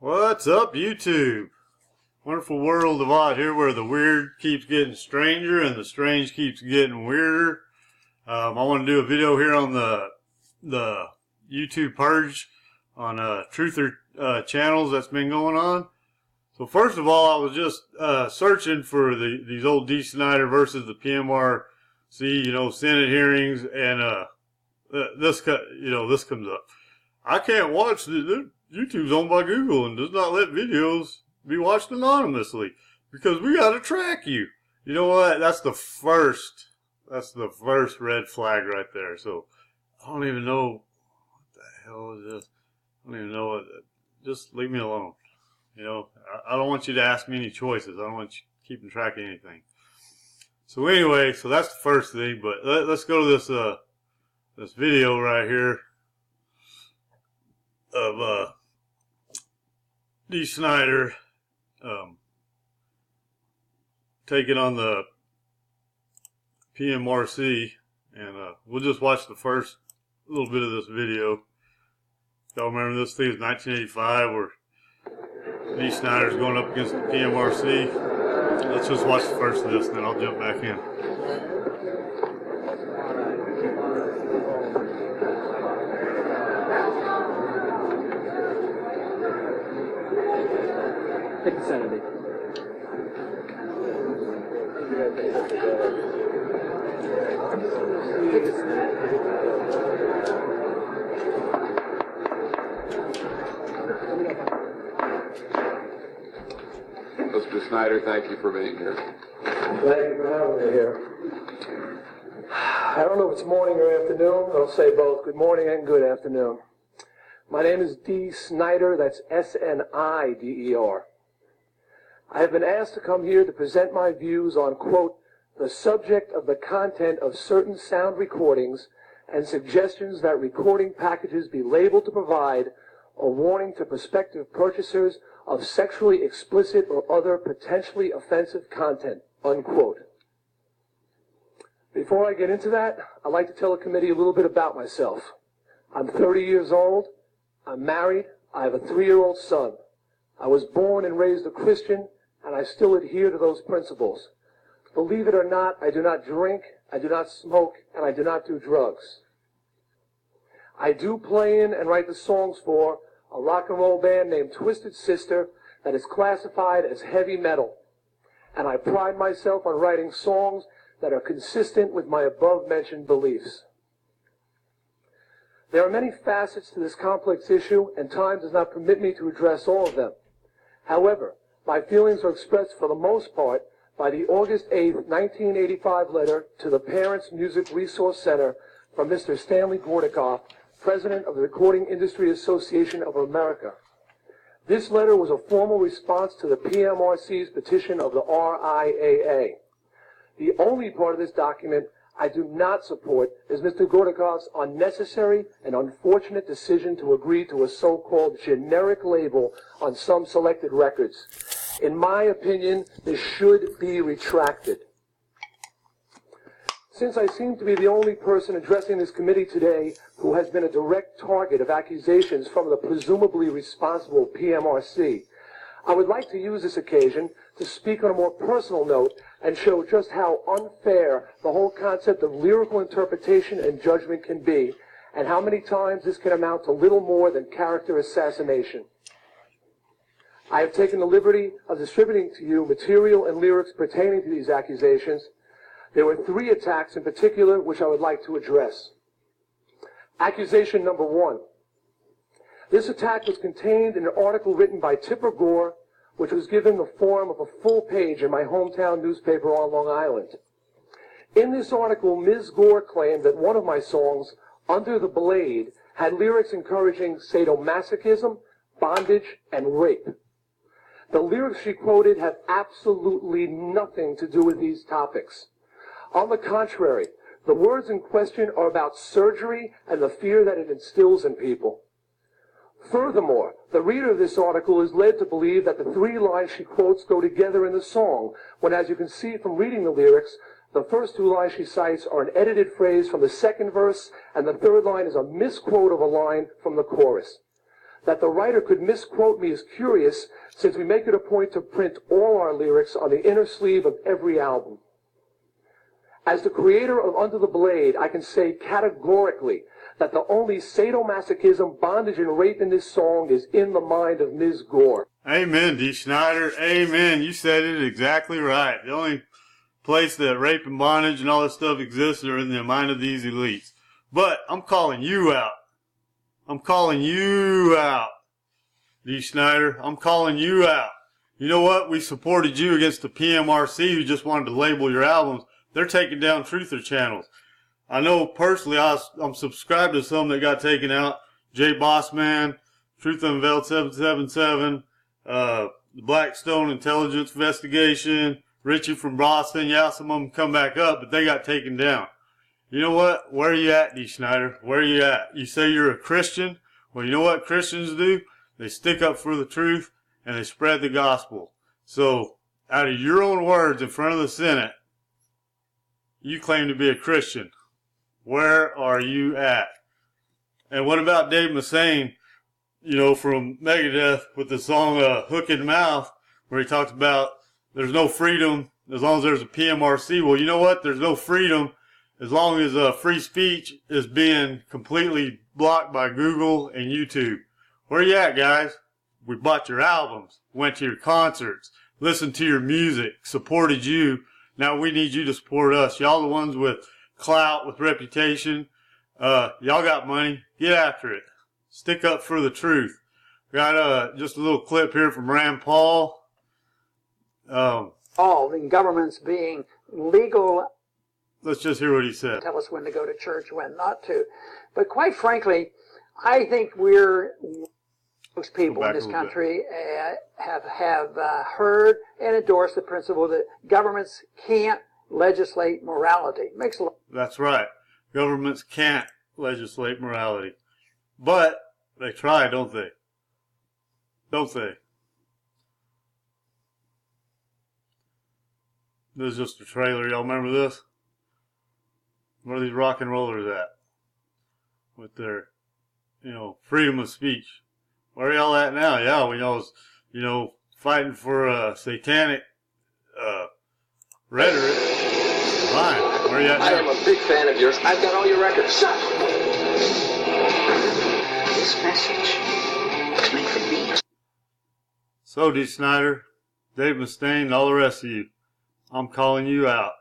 What's up, YouTube? Wonderful world of odd here, where the weird keeps getting stranger and the strange keeps getting weirder. I want to do a video here on the YouTube Purge on truther channels that's been going on. So first of all, I was just searching for these old Dee Snider versus the PMRC, Senate hearings, and this comes up. I can't watch YouTube's owned by Google and does not let videos be watched anonymously because we gotta track you. You know what? That's the first red flag right there. So I don't even know what the hell is this. I don't even know what. Just leave me alone. I don't want you to ask me any choices. I don't want you keeping track of anything. So anyway, so that's the first thing. But let's go to this video right here of Dee Snider taking on the PMRC, and we'll just watch the first little bit of this video. Y'all remember this thing is 1985, where Dee Snider's going up against the PMRC. Let's just watch the first of this, and then I'll jump back in. Take the Saturday. Mr. Snider, thank you for being here. Thank you for having me here. I don't know if it's morning or afternoon. I'll say both. Good morning and good afternoon. My name is Dee Snider. That's S-N-I-D-E-R. I have been asked to come here to present my views on, quote, the subject of the content of certain sound recordings and suggestions that recording packages be labeled to provide a warning to prospective purchasers of sexually explicit or other potentially offensive content, unquote. Before I get into that, I'd like to tell the committee a little bit about myself. I'm 30 years old. I'm married. I have a 3-year-old son. I was born and raised a Christian, and I still adhere to those principles. Believe it or not, I do not drink, I do not smoke, and I do not do drugs. I do play in and write the songs for a rock and roll band named Twisted Sister that is classified as heavy metal. And I pride myself on writing songs that are consistent with my above-mentioned beliefs. There are many facets to this complex issue, and time does not permit me to address all of them. However, my feelings are expressed for the most part by the August 8, 1985 letter to the Parents Music Resource Center from Mr. Stanley Gordikoff, President of the Recording Industry Association of America. This letter was a formal response to the PMRC's petition of the RIAA. The only part of this document I do not support is Mr. Gordikoff's unnecessary and unfortunate decision to agree to a so-called generic label on some selected records. In my opinion, this should be retracted. Since I seem to be the only person addressing this committee today who has been a direct target of accusations from the presumably responsible PMRC, I would like to use this occasion to speak on a more personal note and show just how unfair the whole concept of lyrical interpretation and judgment can be, and how many times this can amount to little more than character assassination. I have taken the liberty of distributing to you material and lyrics pertaining to these accusations. There were 3 attacks in particular which I would like to address. Accusation number 1. This attack was contained in an article written by Tipper Gore, which was given the form of a full page in my hometown newspaper on Long Island. In this article, Ms. Gore claimed that one of my songs, Under the Blade, had lyrics encouraging sadomasochism, bondage, and rape. The lyrics she quoted have absolutely nothing to do with these topics. On the contrary, the words in question are about surgery and the fear that it instills in people. Furthermore, the reader of this article is led to believe that the 3 lines she quotes go together in the song, when, as you can see from reading the lyrics, the first 2 lines she cites are an edited phrase from the 2nd verse, and the 3rd line is a misquote of a line from the chorus. that the writer could misquote me is curious, since we make it a point to print all our lyrics on the inner sleeve of every album. As the creator of Under the Blade, I can say categorically that the only sadomasochism, bondage, and rape in this song is in the mind of Ms. Gore. Amen, Dee Snider. Amen. You said it exactly right. The only place that rape and bondage and all this stuff exists are in the mind of these elites. But I'm calling you out. I'm calling you out, Dee Snider. I'm calling you out. You know what? We supported you against the PMRC who just wanted to label your albums. They're taking down truther channels. I know personally I'm subscribed to some that got taken out. Jay Bossman, Truth Unveiled 777, the Blackstone Intelligence Investigation, Richie from Boston. Yeah, some of them come back up, but they got taken down. You know what? Where are you at, Dee Snider? Where are you at? You say you're a Christian? Well, you know what Christians do? They stick up for the truth and they spread the gospel. So, out of your own words in front of the Senate, you claim to be a Christian. Where are you at? And what about Dave Mustaine, you know, from Megadeth with the song Hook in Mouth, where he talks about there's no freedom as long as there's a PMRC. Well, you know what? There's no freedom as long as free speech is being completely blocked by Google and YouTube. Where you at, guys? We bought your albums, went to your concerts, listened to your music, supported you. Now we need you to support us. Y'all the ones with clout, with reputation. Y'all got money. Get after it. Stick up for the truth. Got just a little clip here from Rand Paul. All in governments being legal. Let's just hear what he said. Tell us when to go to church, when not to. But quite frankly, I think most people in this country have heard and endorsed the principle that governments can't legislate morality. That's right. Governments can't legislate morality. But they try, don't they? Don't they? This is just a trailer. Y'all remember this? Where are these rock and rollers at? With their, you know, freedom of speech. Where are y'all at now? Yeah, when y'all was, you know, fighting for satanic rhetoric. Fine. Where are you at now? I am a big fan of yours. I've got all your records. Shut up! This message was meant for me. So, Dee Snider, Dave Mustaine, and all the rest of you, I'm calling you out.